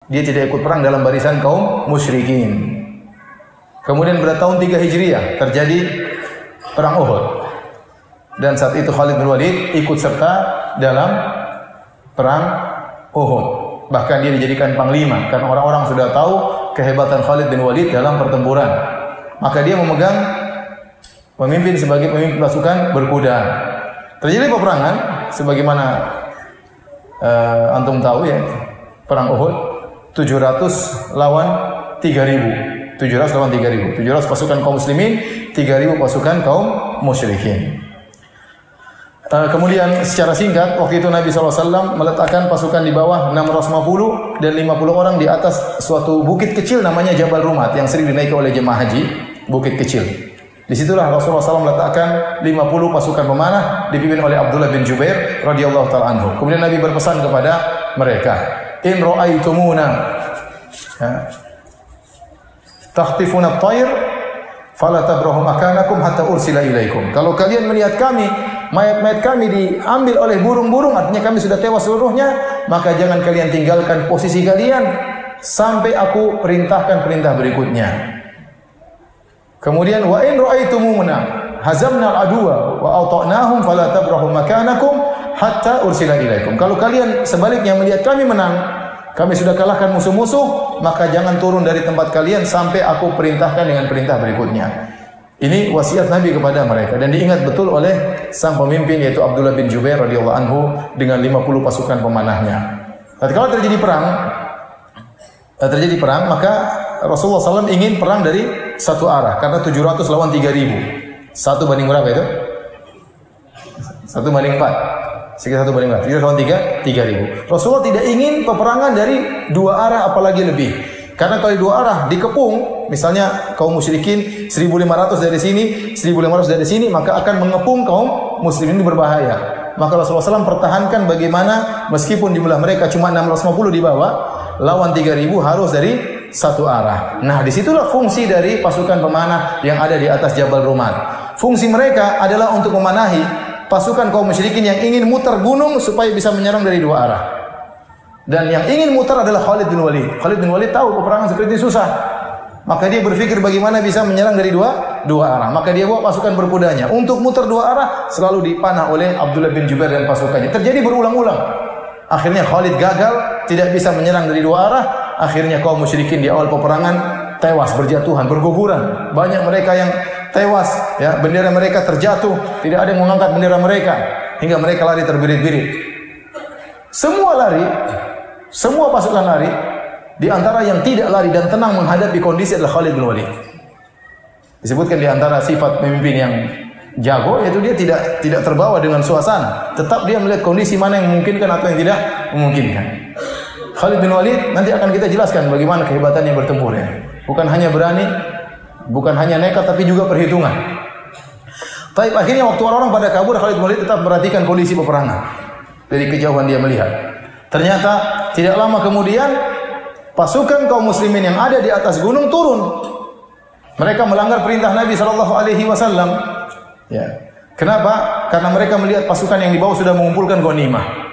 Dia tidak ikut perang dalam barisan kaum musyrikin. Kemudian pada tahun 3 Hijriah terjadi perang Uhud. Dan saat itu Khalid bin Walid ikut serta dalam perang Uhud. Bahkan dia dijadikan panglima karena orang-orang sudah tahu kehebatan Khalid bin Walid dalam pertempuran. Maka dia memegang pemimpin sebagai pemimpin pasukan berkuda. Terjadi peperangan sebagaimana antum tahu ya, perang Uhud 700 lawan 3.000. 700 lawan 3.000. 700 pasukan kaum muslimin, 3.000 pasukan kaum musyrikin. Kemudian secara singkat, waktu itu Nabi SAW meletakkan pasukan di bawah 650 dan 50 orang di atas suatu bukit kecil namanya Jabal Rumat yang sering dinaiki oleh jemaah haji, bukit kecil. Disitulah Rasulullah SAW meletakkan 50 pasukan pemanah dipimpin oleh Abdullah bin Jubair radhiyallahu ta'ala anhu. Kemudian Nabi berpesan kepada mereka, in ra'aitumuna takhtifuna at-tayr fala tabrahu makanakum hatta ursila ilaikum. Kalau kalian melihat kami, mayat-mayat kami diambil oleh burung-burung, artinya kami sudah tewas seluruhnya, maka jangan kalian tinggalkan posisi kalian sampai aku perintahkan perintah berikutnya. Kemudian wa in ra'aitumuna hazamna al-aduwa wa ata'nahum fala tabrahu makanakum hatta ursila ilaikum. Kalau kalian sebaliknya melihat kami menang, kami sudah kalahkan musuh-musuh, maka jangan turun dari tempat kalian sampai aku perintahkan dengan perintah berikutnya. Ini wasiat Nabi kepada mereka dan diingat betul oleh sang pemimpin yaitu Abdullah bin Jubair radhiyallahu anhu dengan 50 pasukan pemanahnya. Tatkala terjadi perang, maka Rasulullah SAW ingin perang dari satu arah karena 700 lawan 3.000. 1 banding berapa itu? 1 banding 4. Sekitar 1 banding 4. 700 lawan 3.000. Rasulullah tidak ingin peperangan dari dua arah apalagi lebih. Karena kalau dua arah dikepung, misalnya kaum musyrikin 1.500 dari sini, 1.500 dari sini, maka akan mengepung kaum muslimin, ini berbahaya. Maka Rasulullah SAW pertahankan bagaimana meskipun jumlah mereka cuma 650 di bawah, lawan 3.000 harus dari satu arah. Nah, disitulah fungsi dari pasukan pemanah yang ada di atas Jabal Rumat. Fungsi mereka adalah untuk memanahi pasukan kaum musyrikin yang ingin mutar gunung supaya bisa menyerang dari dua arah. Dan yang ingin mutar adalah Khalid bin Walid. Khalid bin Walid tahu peperangan seperti ini susah. Maka dia berpikir bagaimana bisa menyerang dari dua arah. Maka dia bawa pasukan berkudanya. Untuk mutar dua arah selalu dipanah oleh Abdullah bin Jubair dan pasukannya. Terjadi berulang-ulang. Akhirnya Khalid gagal, tidak bisa menyerang dari dua arah. Akhirnya kaum musyrikin di awal peperangan tewas, berjatuhan, berguguran. Banyak mereka yang tewas, ya, bendera mereka terjatuh, tidak ada yang mengangkat bendera mereka hingga mereka lari terbirit-birit. Semua lari, semua pasukan lari. Di antara yang tidak lari dan tenang menghadapi kondisi adalah Khalid bin Walid. Disebutkan di antara sifat pemimpin yang jago yaitu dia tidak terbawa dengan suasana, tetap dia melihat kondisi mana yang memungkinkan atau yang tidak memungkinkan. Khalid bin Walid nanti akan kita jelaskan bagaimana kehebatannya bertempur ya. Bukan hanya berani, bukan hanya nekat tapi juga perhitungan. Tapi akhirnya waktu orang-orang pada kabur, Khalid bin Walid tetap perhatikan kondisi peperangan. Dari kejauhan dia melihat. Ternyata tidak lama kemudian pasukan kaum muslimin yang ada di atas gunung turun. Mereka melanggar perintah Nabi SAW. Ya. Kenapa? Karena mereka melihat pasukan yang di bawah sudah mengumpulkan ghanimah.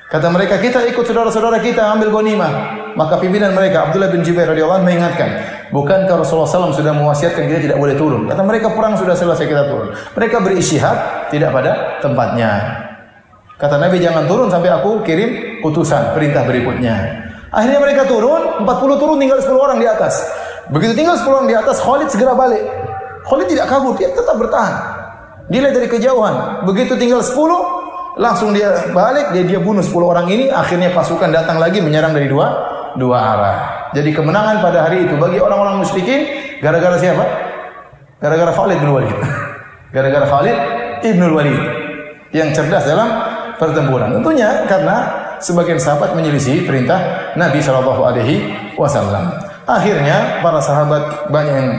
Kata mereka, kita ikut saudara-saudara kita ambil ghanimah. Maka pimpinan mereka, Abdullah bin Jubair radhiyallahu anhu mengingatkan, bukankah Rasulullah SAW sudah mewasiatkan kita tidak boleh turun? Kata mereka, perang sudah selesai, kita turun. Mereka berisyihad tidak pada tempatnya. Kata Nabi, jangan turun sampai aku kirim utusan perintah berikutnya. Akhirnya mereka turun, 40 turun, tinggal 10 orang di atas. Begitu tinggal 10 orang di atas, Khalid segera balik. Khalid tidak kabur, dia tetap bertahan. Dia lihat dari kejauhan. Begitu tinggal 10, langsung dia balik, dia bunuh 10 orang ini. Akhirnya pasukan datang lagi menyerang dari dua arah. Jadi kemenangan pada hari itu bagi orang-orang musyrikin gara-gara siapa? Gara-gara Khalid bin Walid. Gara-gara Khalid ibn Walid yang cerdas dalam pertempuran. Tentunya karena sebagian sahabat menyelisih perintah Nabi SAW. Akhirnya para sahabat banyak yang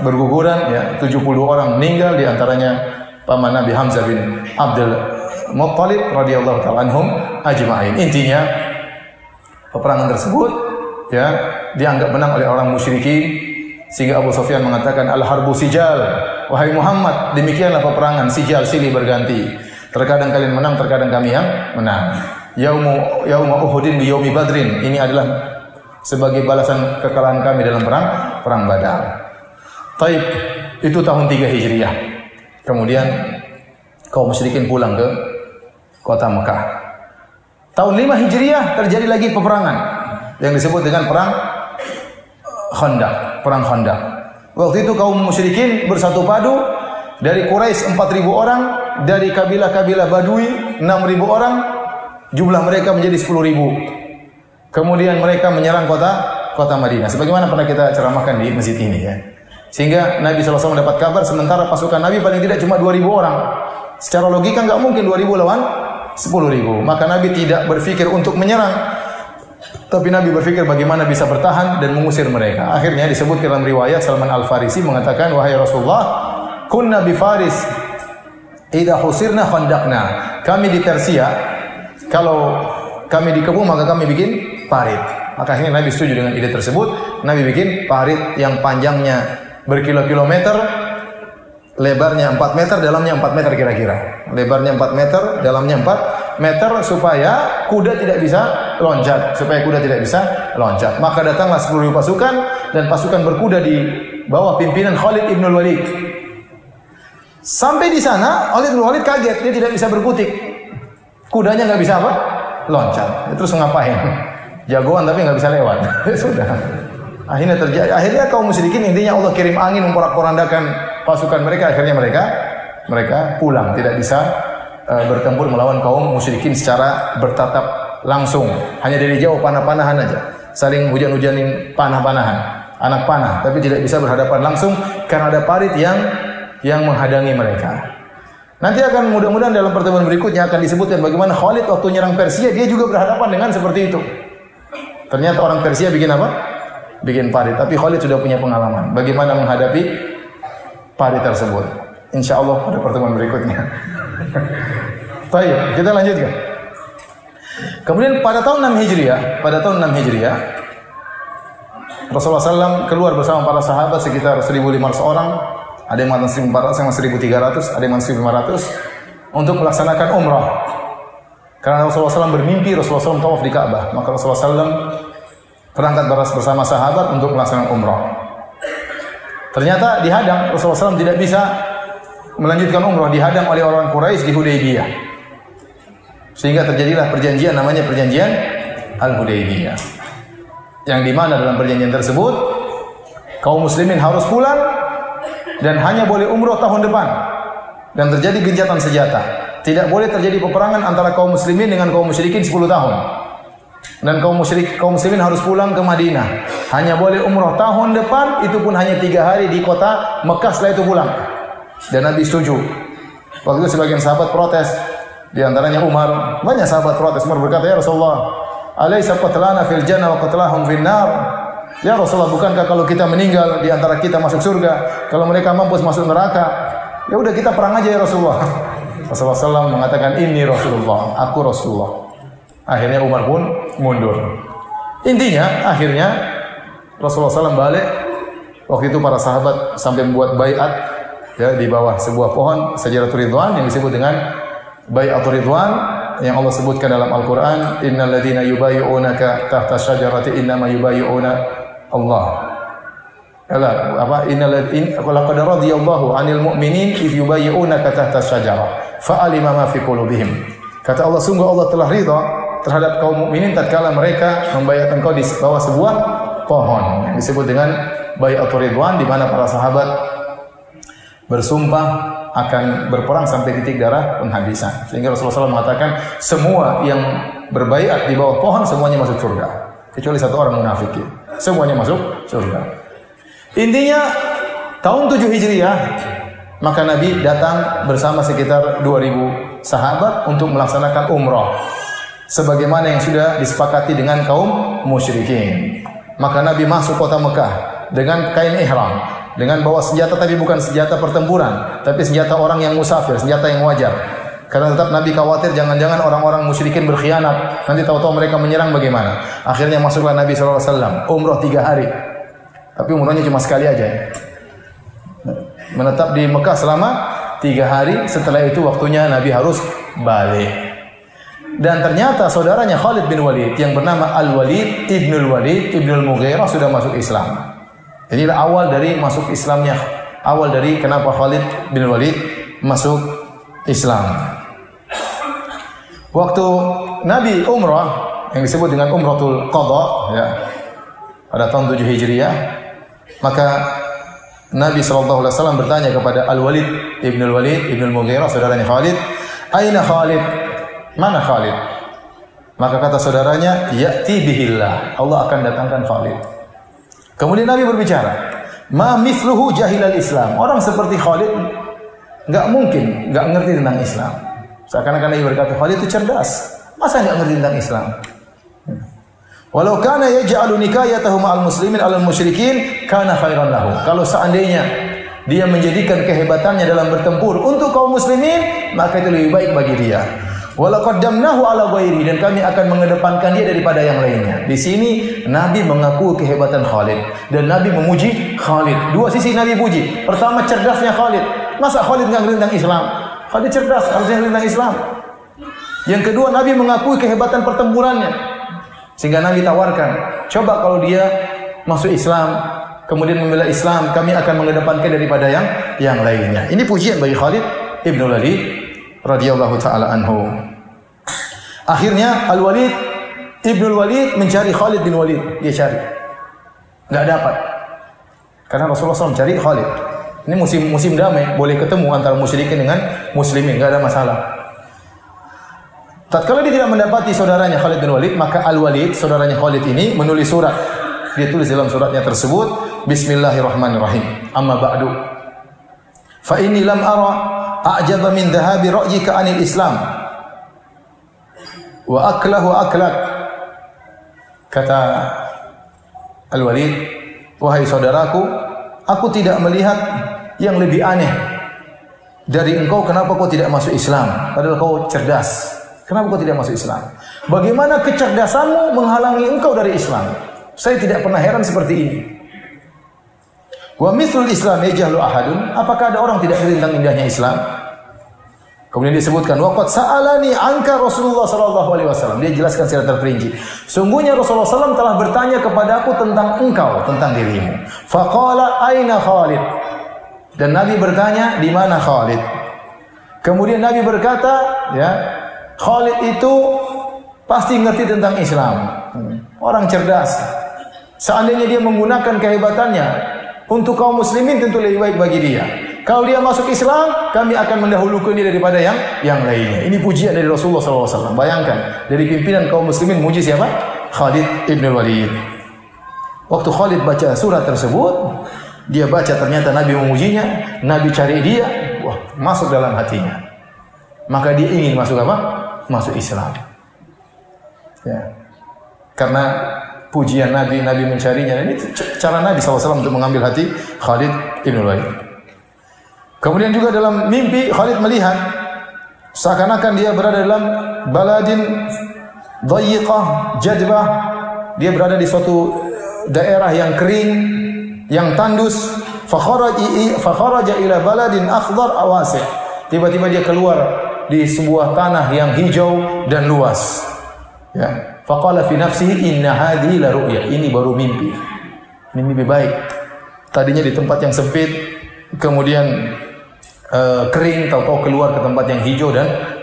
berguguran, ya, 70 orang meninggal, di antaranya paman Nabi Hamzah bin Abdul Muttalib radhiyallahu ta'ala anhum ajma'in. Intinya peperangan tersebut ya dianggap menang oleh orang musyrikin sehingga Abu Sufyan mengatakan al-harbu sijal, wahai Muhammad, demikianlah peperangan, sijal silih berganti. Terkadang kalian menang, terkadang kami yang menang. Yauma Uhudin bi yaumi Badrin. Ini adalah sebagai balasan kekalahan kami dalam perang Badar. Taib, itu tahun 3 Hijriah. Kemudian kaum musyrikin pulang ke kota Mekah. Tahun 5 Hijriah terjadi lagi peperangan yang disebut dengan perang Khandaq. Waktu itu kaum musyrikin bersatu padu dari Quraisy 4.000 orang, dari kabilah-kabilah Badui 6.000 orang, jumlah mereka menjadi 10.000. Kemudian mereka menyerang kota Madinah. Sebagaimana pernah kita ceramahkan di masjid ini ya. Sehingga Nabi SAW mendapat kabar sementara pasukan Nabi paling tidak cuma 2.000 orang. Secara logika enggak mungkin 2.000 lawan 10.000. Maka Nabi tidak berpikir untuk menyerang. Tapi Nabi berpikir bagaimana bisa bertahan dan mengusir mereka. Akhirnya disebut dalam riwayat Salman Al-Farisi mengatakan, wahai Rasulullah, kunna bi Faris idza husirna khandaqna. Kami di Persia, kalau kami dikepung maka kami bikin parit. Maka akhirnya Nabi setuju dengan ide tersebut. Nabi bikin parit yang panjangnya berkilo-kilometer, lebarnya 4 meter, dalamnya 4 meter kira-kira. Lebarnya 4 meter, dalamnya 4 meter supaya kuda tidak bisa loncat. Maka datanglah 10.000 pasukan dan pasukan berkuda di bawah pimpinan Khalid ibn Walid. Sampai di sana, Khalid ibn Walid kaget, dia tidak bisa berkutik. Kudanya nggak bisa apa? Loncat. Terus ngapain? Jagoan tapi nggak bisa lewat. Sudah. Akhirnya kaum musyrikin, intinya Allah kirim angin memporak-porandakan pasukan mereka. Akhirnya mereka pulang, tidak bisa bertempur melawan kaum musyrikin secara bertatap langsung. Hanya dari jauh panah-panahan aja, saling hujan-hujanin panah-panahan, anak panah, tapi tidak bisa berhadapan langsung karena ada parit yang menghadangi mereka. Nanti akan mudah-mudahan dalam pertemuan berikutnya akan disebutkan bagaimana Khalid waktu nyerang Persia dia juga berhadapan dengan seperti itu. Ternyata orang Persia bikin apa? Bikin parit, tapi Khalid sudah punya pengalaman bagaimana menghadapi parit tersebut. Insyaallah pada pertemuan berikutnya. Baik, kita lanjutkan. Kemudian pada tahun 6 Hijriah, Rasulullah SAW keluar bersama para sahabat sekitar 1.500 orang, ada yang mengatakan 1.400, yang 1.300, ada yang 1.500 untuk melaksanakan umrah. Karena Rasulullah SAW bermimpi Rasulullah SAW tawaf di Ka'bah, maka Rasulullah SAW berangkat bersama sahabat untuk melaksanakan umrah. Ternyata dihadang, Rasulullah SAW tidak bisa melanjutkan umrah, dihadang oleh orang Quraisy di Hudaybiyah. Sehingga terjadilah perjanjian namanya perjanjian Al-Hudaybiyah. Yang di mana dalam perjanjian tersebut kaum muslimin harus pulang dan hanya boleh umrah tahun depan. Dan terjadi gencatan senjata. Tidak boleh terjadi peperangan antara kaum muslimin dengan kaum musyrikin 10 tahun. Dan kaum muslimin harus pulang ke Madinah. Hanya boleh umrah tahun depan, itu pun hanya 3 hari di kota Mekah, setelah itu pulang. Dan Nabi setuju. Waktu itu sebagian sahabat protes, di antaranya Umar. Banyak sahabat protes. Umar berkata, ya Rasulullah, alaysa qatlana fil jannah wa qatlahum fin nar? Ya Rasulullah, bukankah kalau kita meninggal di antara kita masuk surga, kalau mereka mampus masuk neraka? Ya udah kita perang aja ya Rasulullah. Rasulullah SAW mengatakan, ini Rasulullah, aku Rasulullah. Akhirnya Umar pun mundur. Intinya, akhirnya Rasulullah SAW balik. Waktu itu para sahabat sampai membuat baiat ya, di bawah sebuah pohon Syajaratul Ridwan yang disebut dengan Bai'atul Ridwan, yang Allah sebutkan dalam Al-Quran, innal ladzina yubayyi'unaka tahta syajarati innama yubayyi'una Allah. Laqad radiyallahu 'anil mu'minin idh yubayyi'unaka tahta syajarah fa'alima ma fi qulubihim. Kata Allah, sungguh Allah telah ridha terhadap kaum mukminin tatkala mereka membayar engkau di bawah sebuah pohon yang disebut dengan Bai'atul Ridwan, di mana para sahabat bersumpah akan berperang sampai titik darah penghabisan. Sehingga Rasulullah SAW mengatakan semua yang berbaiat di bawah pohon semuanya masuk surga, kecuali satu orang munafik. Semuanya masuk surga. Intinya tahun 7 Hijriah maka Nabi datang bersama sekitar 2.000 sahabat untuk melaksanakan umrah sebagaimana yang sudah disepakati dengan kaum musyrikin. Maka Nabi masuk kota Mekah dengan kain ihram, dengan bawa senjata, tapi bukan senjata pertempuran, tapi senjata orang yang musafir, senjata yang wajar. Karena tetap Nabi khawatir jangan-jangan orang-orang musyrikin berkhianat, nanti tahu-tahu mereka menyerang bagaimana. Akhirnya masuklah Nabi SAW, umrah 3 hari. Tapi umrahnya cuma sekali aja ya. Menetap di Mekah selama 3 hari, setelah itu waktunya Nabi harus balik. Dan ternyata saudaranya Khalid bin Walid yang bernama Al-Walid ibnul Walid ibnul Mughirah sudah masuk Islam. Inilah awal dari masuk Islamnya. Awal dari kenapa Khalid bin Walid masuk Islam. Waktu Nabi umrah yang disebut dengan Umratul Qadha ya, pada tahun 7 Hijriah, maka Nabi SAW bertanya kepada Al-Walid ibnul Walid ibnul Mughirah, saudaranya Khalid, "Aina Khalid?" Mana Khalid? Maka kata saudaranya, "Ya'ti bihillah." Allah akan datangkan Khalid. Kemudian Nabi berbicara, "Ma mithluhu jahilal Islam." Orang seperti Khalid enggak mungkin enggak ngerti tentang Islam. Seakan-akan Nabi berkata, Khalid itu cerdas. Masa enggak ngerti tentang Islam? Walau kana yaj'alu nikayatahu ma'al muslimin 'alal musyrikin kana khairan lahu. Kalau seandainya dia menjadikan kehebatannya dalam bertempur untuk kaum muslimin, maka itu lebih baik bagi dia. Walau qaddamnahu 'ala ghairi, dan kami akan mengedepankan dia daripada yang lainnya. Di sini Nabi mengaku kehebatan Khalid dan Nabi memuji Khalid. Dua sisi Nabi puji. Pertama, cerdasnya Khalid. Masa Khalid enggak ngerti tentang Islam? Khalid cerdas, harusnya ngerti tentang Islam. Yang kedua, Nabi mengakui kehebatan pertempurannya. Sehingga Nabi tawarkan, coba kalau dia masuk Islam, kemudian membela Islam, kami akan mengedepankan daripada yang lainnya. Ini pujian bagi Khalid ibnul Walid radhiyallahu taala anhu. Akhirnya Al-Walid ibnul Walid mencari Khalid bin Walid. Dia cari, enggak dapat. Karena Rasulullah SAW mencari Khalid. Ini musim damai, boleh ketemu antara musyrikin dengan muslimin, enggak ada masalah. Tatkala dia tidak mendapati saudaranya Khalid bin Walid, maka Al-Walid, saudaranya Khalid ini menulis surat. Dia tulis dalam suratnya tersebut, Bismillahirrahmanirrahim. Amma ba'du. Fa inni lam ara a'jaba min dhahabi ra'yika 'anil Islam wa aklahu aklak. Kata Al-Walid, wahai saudaraku, aku tidak melihat yang lebih aneh dari engkau. Kenapa kau tidak masuk Islam? Padahal kau cerdas. Kenapa kau tidak masuk Islam? Bagaimana kecerdasanmu menghalangi engkau dari Islam? Saya tidak pernah heran seperti ini. Wa mithlul Islam yajhalu ahadun. Apakah ada orang tidak ngerti tentang indahnya Islam? Kemudian disebutkan waqad sa'alani anka Rasulullah sallallahu alaihi wasallam. Dia jelaskan secara terperinci. Sungguhnya Rasulullah SAW telah bertanya kepadaku tentang engkau, tentang dirimu. Faqala aina Khalid? Dan Nabi bertanya, di mana Khalid? Kemudian Nabi berkata, ya, Khalid itu pasti ngerti tentang Islam. Orang cerdas. Seandainya dia menggunakan kehebatannya untuk kaum muslimin, tentu lebih baik bagi dia. Kalau dia masuk Islam, kami akan mendahulukan dia daripada yang lainnya. Ini pujian dari Rasulullah SAW. Bayangkan, dari pimpinan kaum muslimin muji siapa? Khalid ibn Walid. Waktu Khalid baca surat tersebut, dia baca ternyata Nabi memujinya, Nabi cari dia, wah, masuk dalam hatinya. Maka dia ingin masuk apa? Masuk Islam. Ya. Karena pujian Nabi mencarinya. Ini cara Nabi SAW untuk mengambil hati Khalid ibn Walid. Kemudian juga dalam mimpi Khalid melihat seakan-akan dia berada dalam baladin dhayiqah jadbah. Dia berada di suatu daerah yang kering, yang tandus. Fakharaja ila baladin akhdar awasi'. Tiba-tiba dia keluar di sebuah tanah yang hijau dan luas. Ya. Faqala fi nafsihi inna hadhihi la ru'ya. Ini baru mimpi. Ini mimpi baik. Tadinya di tempat yang sempit, kemudian kering, tahu-tahu keluar ke tempat yang hijau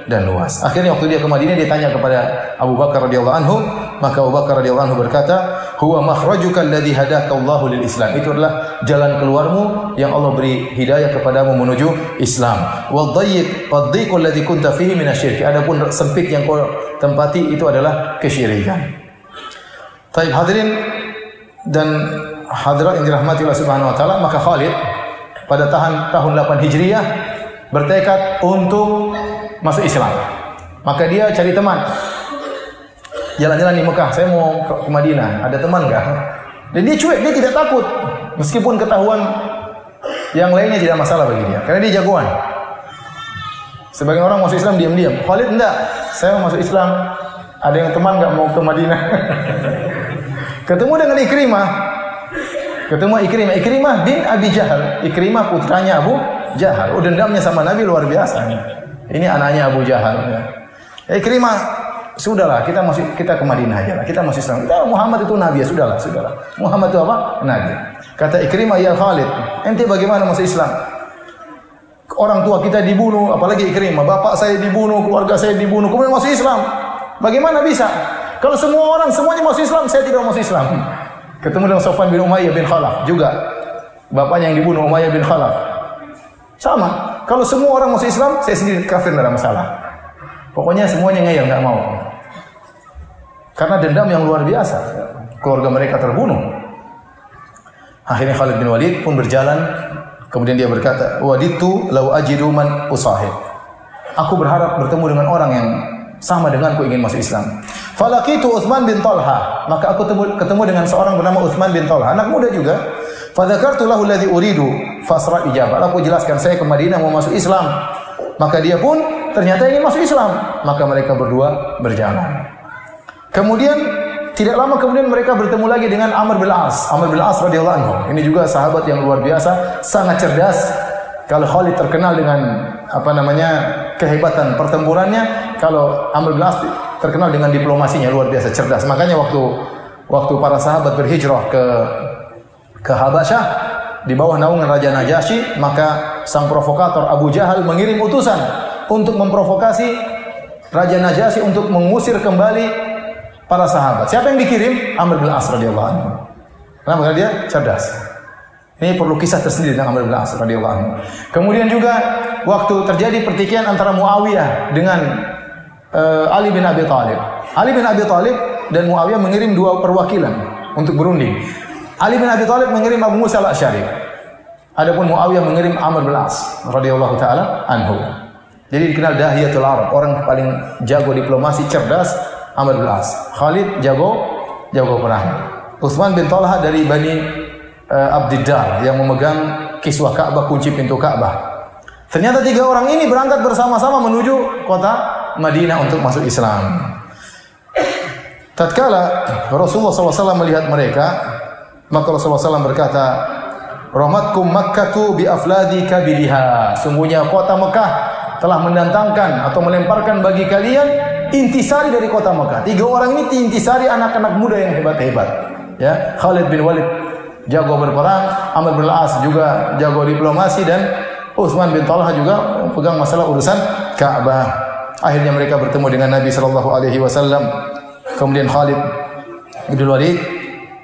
dan luas. Akhirnya waktu dia ke Madinah, dia tanya kepada Abu Bakar radhiyallahu anhu, maka Abu Bakar radhiyallahu anhu berkata, "Huwa makhrajuka alladhi hadaka Allahu lil Islam." Itu adalah jalan keluarmu yang Allah beri hidayah kepadamu menuju Islam. Wal dhayiq alladhi kunta fihi min asy-syirk. Adapun sempit yang kau tempati itu adalah kesyirikan. Baik, hadirin dan hadirat yang dirahmati Allah Subhanahu wa taala, maka Khalid pada tahun 8 Hijriah bertekad untuk masuk Islam. Maka dia cari teman. Jalan-jalan di Mekah, saya mau ke Madinah, ada teman enggak? Dan dia cuek, dia tidak takut. Meskipun ketahuan yang lainnya tidak masalah bagi dia, karena dia jagoan. Sebagian orang masuk Islam diam-diam. Khalid enggak, saya mau masuk Islam. Ada yang teman enggak mau ke Madinah? Ketemu dengan Ikrimah bin Abi Jahal. Ikrimah putranya Abu Jahal. Oh, dendamnya sama Nabi luar biasa. Ini anaknya Abu Jahal. Ikrimah sudahlah kita ke Madinah aja lah. Kita masih Islam. Muhammad itu nabi ya, sudahlah. Muhammad itu apa? Nabi. Kata Ikrimah, ya Khalid, ente bagaimana masuk Islam? Orang tua kita dibunuh, apalagi Ikrimah, bapak saya dibunuh, keluarga saya dibunuh, kemudian masuk Islam. Bagaimana bisa? Kalau semua orang semuanya masuk Islam, saya tidak masuk Islam. Ketemu dengan Sofwan bin Umayyah bin Khalaf juga. Bapaknya yang dibunuh Umayyah bin Khalaf. Sama. Kalau semua orang masuk Islam, saya sendiri kafir, tidak ada masalah. Pokoknya semuanya ngeyel, enggak mau. Karena dendam yang luar biasa. Keluarga mereka terbunuh. Akhirnya Khalid bin Walid pun berjalan. Kemudian dia berkata, waditu law ajidu man usahib. Aku berharap bertemu dengan orang yang sama denganku ingin masuk Islam. Falaqitu Utsman bin Talha. Maka aku ketemu dengan seorang bernama Utsman bin Talha, anak muda juga. Fadzakartu lahu alladhi uridu fasra ijabah. Aku jelaskan saya ke Madinah mau masuk Islam. Maka dia pun ternyata ingin masuk Islam. Maka mereka berdua berjalan. Kemudian tidak lama kemudian mereka bertemu lagi dengan Amr bin As. Amr bin As radhiyallahu anhu. Ini juga sahabat yang luar biasa, sangat cerdas. Kalau Khalid terkenal dengan kehebatan pertempurannya, kalau Amr bin As terkenal dengan diplomasinya, luar biasa cerdas. Makanya waktu para sahabat berhijrah ke Habasyah di bawah naungan Raja Najasyi, maka sang provokator Abu Jahal mengirim utusan untuk memprovokasi Raja Najasyi untuk mengusir kembali para sahabat. Siapa yang dikirim? Amr bin As radhiyallahu anhu. Kenapa? Karena dia cerdas. Ini perlu kisah tersendiri tentang Amr bin As radhiyallahu anhu. Kemudian juga waktu terjadi pertikaian antara Muawiyah dengan Ali bin Abi Thalib. Ali bin Abi Thalib dan Muawiyah mengirim dua perwakilan untuk berunding. Ali bin Abi Thalib mengirim Abu Musa al-Asy'ari. Adapun Muawiyah mengirim Amr bin As radhiyallahu taala anhu. Jadi dikenal dahiyatul Arab, orang paling jago diplomasi, cerdas, Amr bin As. Khalid jago perang. Utsman bin Talha dari Bani Abdiddar yang memegang kiswah Ka'bah, kunci pintu Ka'bah. Ternyata tiga orang ini berangkat bersama-sama menuju kota Madinah untuk masuk Islam. Tatkala Rasulullah SAW melihat mereka, maka Rasulullah SAW berkata, rahmatkum Makkatu bi afladi kabiriha. Sungguhnya kota Mekah telah mendatangkan atau melemparkan bagi kalian intisari dari kota Mekah. Tiga orang ini intisari anak-anak muda yang hebat-hebat. Ya, Khalid bin Walid jago berperang, Amr bin As juga jago diplomasi, dan Utsman bin Talha juga pegang masalah urusan Ka'bah. Akhirnya mereka bertemu dengan Nabi sallallahu alaihi wasallam. Kemudian Khalid bin Walid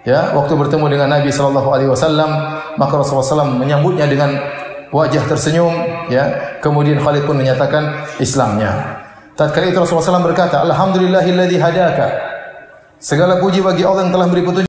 waktu bertemu dengan Nabi sallallahu alaihi wasallam, maka Rasulullah SAW menyambutnya dengan wajah tersenyum, Kemudian Khalid pun menyatakan Islamnya. Tatkala itu Rasulullah SAW berkata, alhamdulillahilladzi hadaka. Segala puji bagi Allah yang telah beri petunjuk